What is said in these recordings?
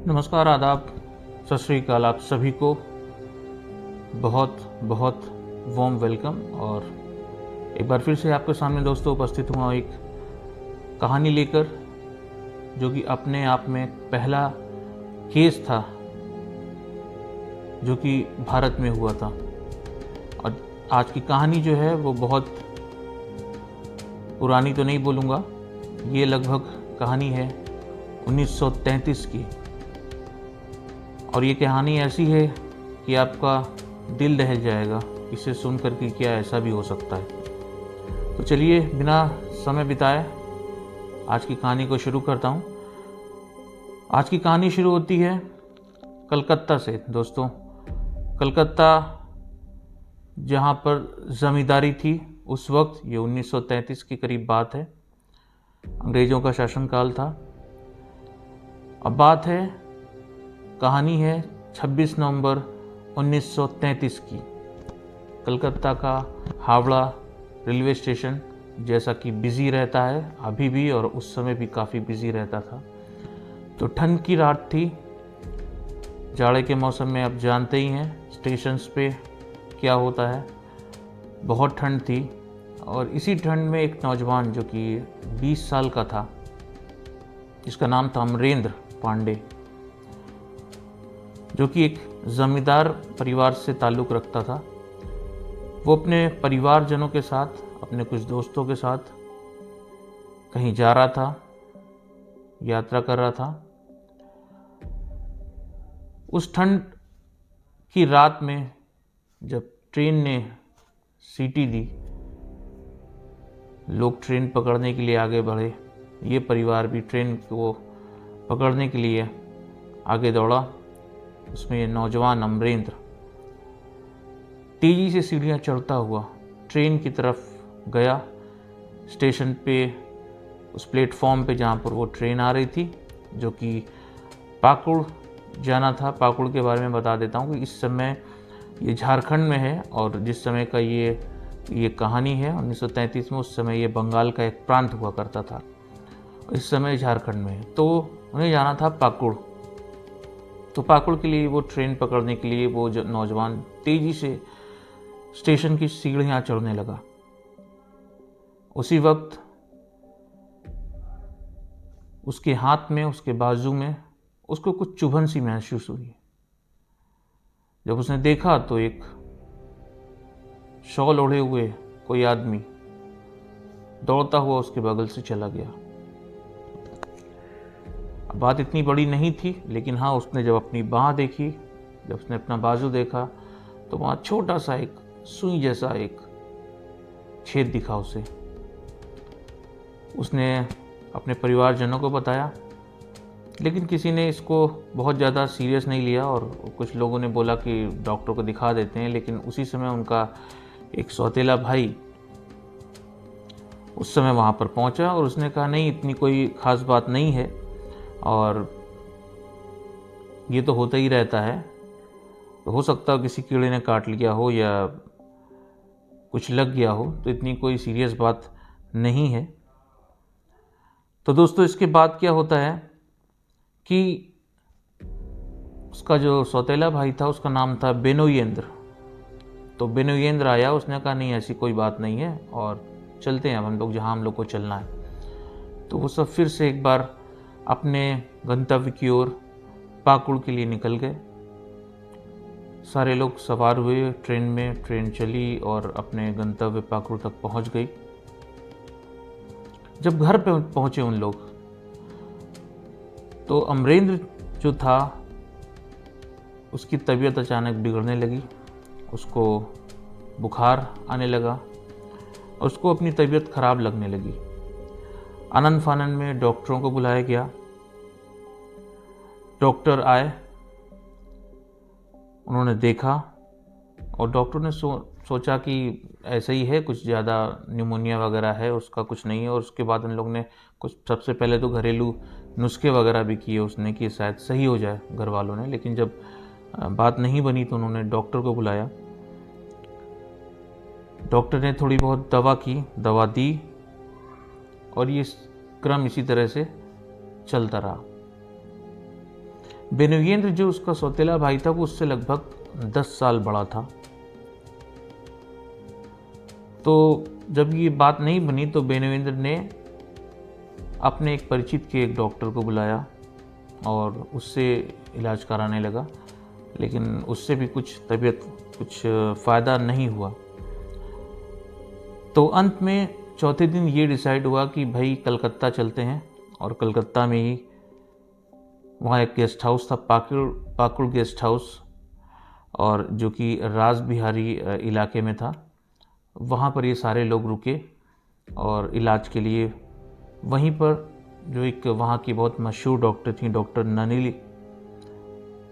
नमस्कार, आदाब, सत श्री अकाल। आप सभी को बहुत बहुत वार्म वेलकम। और एक बार फिर से आपके सामने दोस्तों उपस्थित हुआ एक कहानी लेकर, जो कि अपने आप में पहला केस था जो कि भारत में हुआ था। और आज की कहानी जो है वो बहुत पुरानी तो नहीं बोलूँगा, ये लगभग कहानी है 1933 की। और ये कहानी ऐसी है कि आपका दिल दहल जाएगा इसे सुनकर कि क्या ऐसा भी हो सकता है। तो चलिए बिना समय बिताए आज की कहानी को शुरू करता हूँ। आज की कहानी शुरू होती है कलकत्ता से दोस्तों। कलकत्ता जहाँ पर ज़मींदारी थी उस वक्त, ये 1933 के करीब बात है, अंग्रेज़ों का शासनकाल था। अब बात है, कहानी है 26 नवंबर 1933 की। कलकत्ता का हावड़ा रेलवे स्टेशन जैसा कि बिज़ी रहता है अभी भी, और उस समय भी काफ़ी बिज़ी रहता था। तो ठंड की रात थी, जाड़े के मौसम में आप जानते ही हैं स्टेशंस पे क्या होता है, बहुत ठंड थी। और इसी ठंड में एक नौजवान जो कि 20 साल का था, जिसका नाम था अमरेंद्र पांडे, जो कि एक ज़मींदार परिवार से ताल्लुक़ रखता था, वो अपने परिवारजनों के साथ, अपने कुछ दोस्तों के साथ कहीं जा रहा था, यात्रा कर रहा था। उस ठंड की रात में जब ट्रेन ने सीटी दी, लोग ट्रेन पकड़ने के लिए आगे बढ़े, ये परिवार भी ट्रेन को पकड़ने के लिए आगे दौड़ा। उसमें ये नौजवान अमरेंद्र तेज़ी से सीढ़ियाँ चढ़ता हुआ ट्रेन की तरफ गया। स्टेशन पे, उस प्लेटफॉर्म पे जहाँ पर वो ट्रेन आ रही थी, जो कि पाकुड़ जाना था। पाकुड़ के बारे में बता देता हूँ कि इस समय ये झारखंड में है, और जिस समय का ये कहानी है 1933 में, उस समय ये बंगाल का एक प्रांत हुआ करता था, इस समय झारखंड में है। तो उन्हें जाना था पाकुड़। तो पाकुड़ के लिए वो ट्रेन पकड़ने के लिए वो नौजवान तेज़ी से स्टेशन की सीढ़ियाँ चढ़ने लगा। उसी वक्त उसके हाथ में, उसके बाजू में उसको कुछ चुभन सी महसूस हुई। जब उसने देखा तो एक शॉल ओढ़े हुए कोई आदमी दौड़ता हुआ उसके बगल से चला गया। बात इतनी बड़ी नहीं थी, लेकिन हाँ, उसने जब अपनी बाँह देखी, जब उसने अपना बाजू देखा, तो वहाँ छोटा सा एक सुई जैसा एक छेद दिखा उसे। उसने अपने परिवारजनों को बताया, लेकिन किसी ने इसको बहुत ज़्यादा सीरियस नहीं लिया, और कुछ लोगों ने बोला कि डॉक्टर को दिखा देते हैं। लेकिन उसी समय उनका एक सौतेला भाई उस समय वहाँ पर पहुँचा, और उसने कहा नहीं, इतनी कोई ख़ास बात नहीं है, और ये तो होता ही रहता है, तो हो सकता है किसी कीड़े ने काट लिया हो या कुछ लग गया हो, तो इतनी कोई सीरियस बात नहीं है। तो दोस्तों, इसके बाद क्या होता है कि उसका जो सौतेला भाई था उसका नाम था बेनोयेंद्र। तो बेनोयेंद्र आया, उसने कहा नहीं, ऐसी कोई बात नहीं है, और चलते हैं अब हम लोग जहाँ हम लोग को चलना है। तो वो सब फिर से एक बार अपने गंतव्य की ओर पाकुड़ के लिए निकल गए। सारे लोग सवार हुए ट्रेन में, ट्रेन चली और अपने गंतव्य पाकुड़ तक पहुंच गई। जब घर पे पहुंचे उन लोग, तो अमरेंद्र जो था उसकी तबीयत अचानक बिगड़ने लगी, उसको बुखार आने लगा, और उसको अपनी तबीयत खराब लगने लगी। आनन फानन में डॉक्टरों को बुलाया गया। डॉक्टर आए, उन्होंने देखा, और डॉक्टर ने सोचा कि ऐसा ही है, कुछ ज़्यादा न्यूमोनिया वगैरह है, उसका कुछ नहीं है। और उसके बाद उन लोग ने कुछ, सबसे पहले तो घरेलू नुस्खे वगैरह भी किए उसने कि शायद सही हो जाए घर वालों ने। लेकिन जब बात नहीं बनी तो उन्होंने डॉक्टर को बुलाया। डॉक्टर ने थोड़ी बहुत दवा की, दवा दी, और ये क्रम इसी तरह से चलता रहा। बेनोयेंद्र जो उसका सौतेला भाई था वो उससे लगभग 10 साल बड़ा था। तो जब ये बात नहीं बनी तो बेनोयेंद्र ने अपने एक परिचित के एक डॉक्टर को बुलाया और उससे इलाज कराने लगा, लेकिन उससे भी कुछ फ़ायदा नहीं हुआ। तो अंत में चौथे दिन ये डिसाइड हुआ कि भाई कलकत्ता चलते हैं, और कलकत्ता में ही वहाँ एक गेस्ट हाउस था, पाकुड़ गेस्ट हाउस, और जो कि राज बिहारी इलाके में था। वहाँ पर ये सारे लोग रुके और इलाज के लिए वहीं पर जो एक वहाँ की बहुत मशहूर डॉक्टर थी, डॉक्टर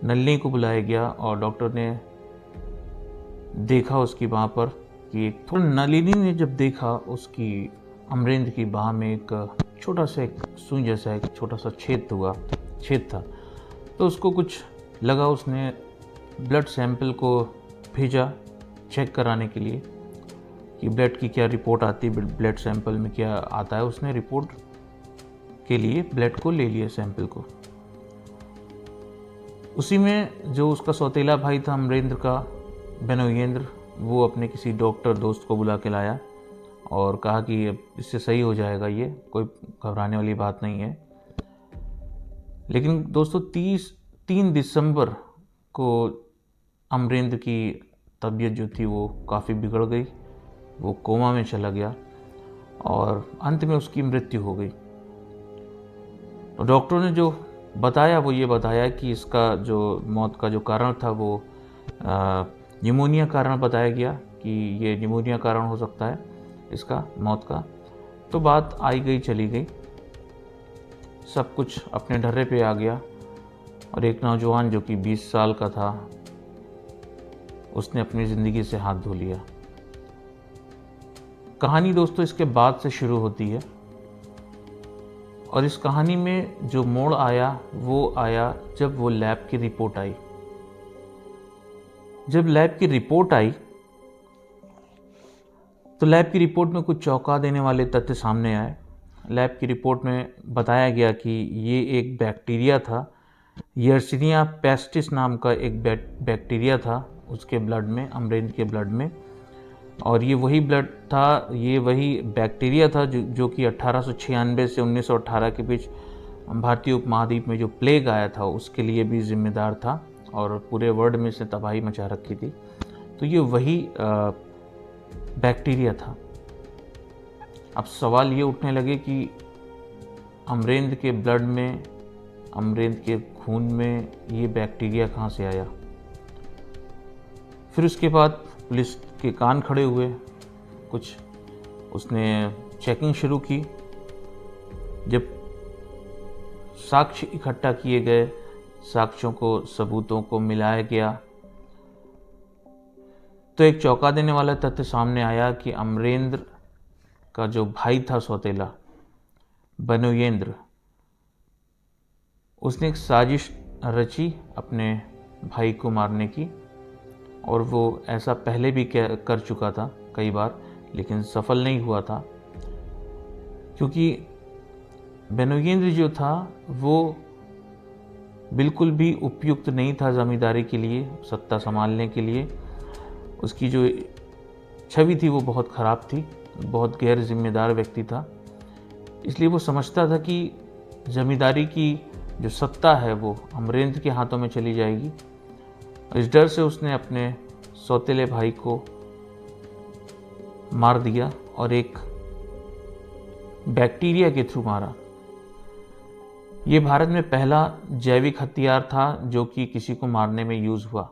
नलिनी को बुलाया गया। और डॉक्टर ने देखा उसकी बाँह पर कि थोड़ा, नलिनी ने जब देखा उसकी अमरेंद्र की बाँह में एक छोटा सा एक सुई जैसा एक छोटा सा छेद था, तो उसको कुछ लगा। उसने ब्लड सैंपल को भेजा चेक कराने के लिए कि ब्लड की क्या रिपोर्ट आती है, ब्लड सैंपल में क्या आता है। उसने रिपोर्ट के लिए ब्लड को ले लिया, सैंपल को। उसी में जो उसका सौतेला भाई था अमरेंद्र का, बेनोयेंद्र, वो अपने किसी डॉक्टर दोस्त को बुला के लाया और कहा कि अब इससे सही हो जाएगा, ये कोई घबराने वाली बात नहीं है। लेकिन दोस्तों 3 दिसंबर को अमरेंद्र की तबीयत जो थी वो काफ़ी बिगड़ गई, वो कोमा में चला गया और अंत में उसकी मृत्यु हो गई। तो डॉक्टरों ने जो बताया वो ये बताया कि इसका जो मौत का जो कारण था वो निमोनिया कारण बताया गया कि ये निमोनिया कारण हो सकता है इसका मौत का। तो बात आई गई चली गई, सब कुछ अपने ढर्रे पे आ गया और एक नौजवान जो कि 20 साल का था उसने अपनी ज़िंदगी से हाथ धो लिया। कहानी दोस्तों इसके बाद से शुरू होती है और इस कहानी में जो मोड़ आया वो आया जब वो लैब की रिपोर्ट आई। जब लैब की रिपोर्ट आई तो लैब की रिपोर्ट में कुछ चौंका देने वाले तथ्य सामने आए। लैब की रिपोर्ट में बताया गया कि ये एक बैक्टीरिया था, यर्सिनिया पेस्टिस नाम का एक बैक्टीरिया था उसके ब्लड में, अमरेंद्र के ब्लड में। और ये वही ब्लड था, ये वही बैक्टीरिया था जो कि 1896 से 1918 के बीच भारतीय उपमहाद्वीप में जो प्लेग आया था उसके लिए भी जिम्मेदार था और पूरे वर्ल्ड में इसने तबाही मचा रखी थी। तो ये वही बैक्टीरिया था। अब सवाल ये उठने लगे कि अमरेंद्र के ब्लड में, अमरेंद्र के खून में ये बैक्टीरिया कहाँ से आया। फिर उसके बाद पुलिस के कान खड़े हुए, कुछ उसने चेकिंग शुरू की। जब साक्ष्य इकट्ठा किए गए, साक्ष्यों को, सबूतों को मिलाया गया तो एक चौंका देने वाला तथ्य सामने आया कि अमरेंद्र का जो भाई था सौतेला, बेनोयेंद्र, उसने एक साजिश रची अपने भाई को मारने की और वो ऐसा पहले भी कर चुका था कई बार, लेकिन सफल नहीं हुआ था क्योंकि बेनोयेंद्र जो था वो बिल्कुल भी उपयुक्त नहीं था जमींदारी के लिए, सत्ता संभालने के लिए। उसकी जो छवि थी वो बहुत ख़राब थी, बहुत गैर जिम्मेदार व्यक्ति था। इसलिए वो समझता था कि जमींदारी की जो सत्ता है वो अमरेंद्र के हाथों में चली जाएगी। इस डर से उसने अपने सौतेले भाई को मार दिया और एक बैक्टीरिया के थ्रू मारा। ये भारत में पहला जैविक हथियार था जो कि किसी को मारने में यूज़ हुआ,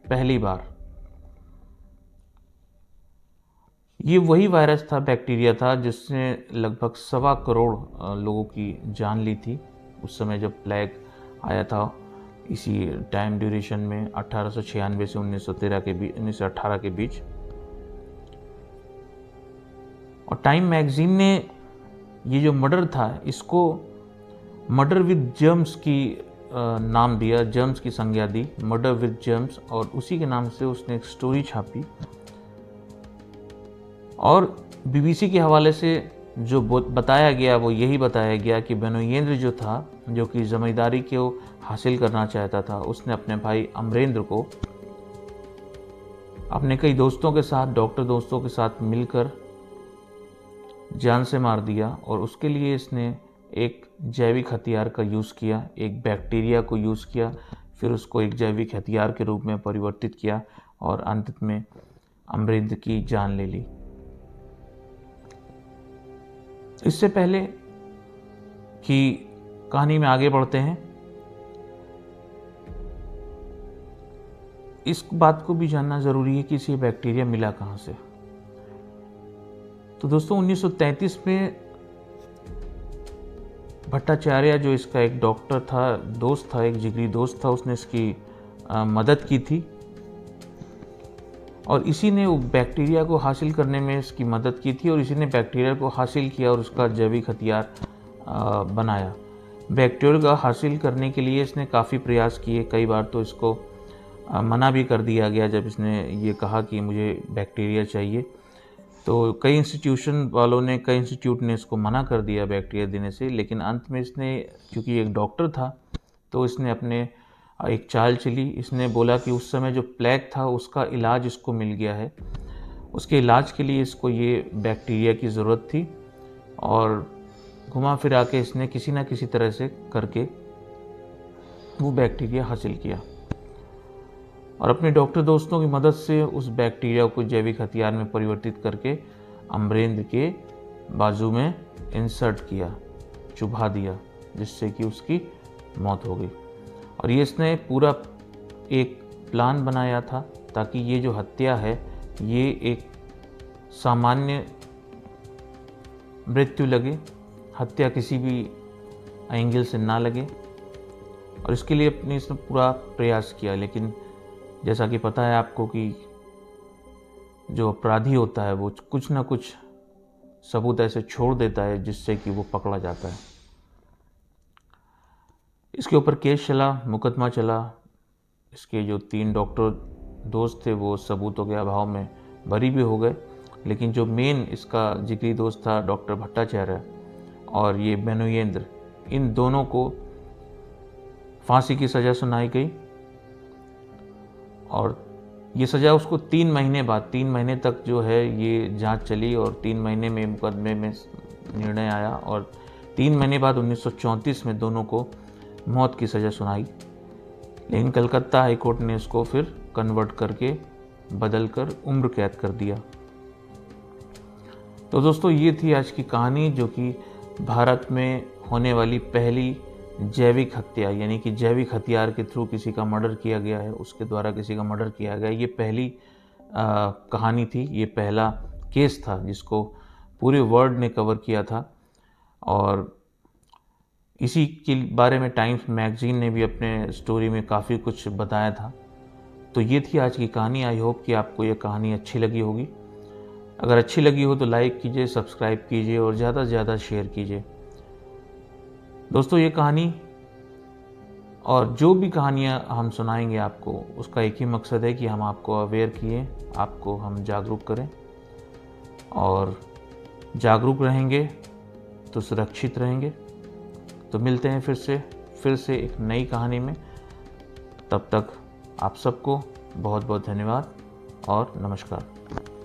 पहली बार। ये वही वायरस था, बैक्टीरिया था जिसने लगभग 1.25 करोड़ लोगों की जान ली थी उस समय जब प्लेग आया था। इसी टाइम ड्यूरेशन में 1896 से 1918 के बीच। और टाइम मैगजीन ने ये जो मर्डर था इसको मर्डर विद जर्म्स की नाम दिया, जर्म्स की संज्ञा दी, मर्डर विद जर्म्स, और उसी के नाम से उसने एक स्टोरी छापी। और बीबीसी के हवाले से जो बताया गया वो यही बताया गया कि बेनोयेंद्र जो था, जो कि ज़मींदारी को हासिल करना चाहता था, उसने अपने भाई अमरेंद्र को अपने कई दोस्तों के साथ, डॉक्टर दोस्तों के साथ मिलकर जान से मार दिया। और उसके लिए इसने एक जैविक हथियार का यूज़ किया, एक बैक्टीरिया को यूज़ किया, फिर उसको एक जैविक हथियार के रूप में परिवर्तित किया और अंत में अमरेंद्र की जान ले ली। इससे पहले कि कहानी में आगे बढ़ते हैं, इस बात को भी जानना ज़रूरी है कि इसे बैक्टीरिया मिला कहाँ से। तो दोस्तों 1933 में भट्टाचार्य, जो इसका एक डॉक्टर था, दोस्त था, एक जिगरी दोस्त था, उसने इसकी मदद की थी और इसी ने वो बैक्टीरिया को हासिल करने में इसकी मदद की थी और इसी ने बैक्टीरिया को हासिल किया और उसका जैविक हथियार बनाया। बैक्टीरिया का हासिल करने के लिए इसने काफ़ी प्रयास किए, कई बार तो इसको मना भी कर दिया गया जब इसने ये कहा कि मुझे बैक्टीरिया चाहिए। तो कई इंस्टीट्यूट ने इसको मना कर दिया बैक्टीरिया देने से, लेकिन अंत में इसने, क्योंकि एक डॉक्टर था, तो इसने अपने एक चाल चली। इसने बोला कि उस समय जो प्लेग था उसका इलाज इसको मिल गया है, उसके इलाज के लिए इसको ये बैक्टीरिया की ज़रूरत थी और घुमा फिरा के इसने किसी ना किसी तरह से करके वो बैक्टीरिया हासिल किया और अपने डॉक्टर दोस्तों की मदद से उस बैक्टीरिया को जैविक हथियार में परिवर्तित करके अमरेंद्र के बाजू में इंसर्ट किया, चुभा दिया, जिससे कि उसकी मौत हो गई। और ये इसने पूरा एक प्लान बनाया था ताकि ये जो हत्या है ये एक सामान्य मृत्यु लगे, हत्या किसी भी एंगल से ना लगे, और इसके लिए अपने इसने पूरा प्रयास किया। लेकिन जैसा कि पता है आपको कि जो अपराधी होता है वो कुछ ना कुछ सबूत ऐसे छोड़ देता है जिससे कि वो पकड़ा जाता है। इसके ऊपर केस चला, मुकदमा चला। इसके जो 3 डॉक्टर दोस्त थे वो सबूतों के अभाव में बरी भी हो गए, लेकिन जो मेन इसका जिगरी दोस्त था डॉक्टर भट्टाचार्य और ये बेनोयेंद्र, इन दोनों को फांसी की सज़ा सुनाई गई और ये सज़ा उसको 3 महीने बाद, 3 महीने तक जो है ये जांच चली और 3 महीने में मुकदमे में निर्णय आया और 3 महीने बाद 1934 में दोनों को मौत की सज़ा सुनाई। लेकिन कलकत्ता हाई कोर्ट ने इसको फिर कन्वर्ट करके बदल कर उम्र कैद कर दिया। तो दोस्तों ये थी आज की कहानी, जो कि भारत में होने वाली पहली जैविक हत्या, यानी कि जैविक हथियार के थ्रू किसी का मर्डर किया गया है, उसके द्वारा किसी का मर्डर किया गया। ये पहली कहानी थी, ये पहला केस था जिसको पूरे वर्ल्ड ने कवर किया था और इसी के बारे में टाइम्स मैगजीन ने भी अपने स्टोरी में काफ़ी कुछ बताया था। तो ये थी आज की कहानी। आई होप कि आपको ये कहानी अच्छी लगी होगी। अगर अच्छी लगी हो तो लाइक कीजिए, सब्सक्राइब कीजिए और ज़्यादा से ज़्यादा शेयर कीजिए। दोस्तों ये कहानी और जो भी कहानियाँ हम सुनाएंगे आपको, उसका एक ही मकसद है कि हम आपको अवेयर किए, आपको हम जागरूक करें, और जागरूक रहेंगे तो सुरक्षित रहेंगे। तो मिलते हैं फिर से एक नई कहानी में। तब तक आप सबको बहुत बहुत धन्यवाद और नमस्कार।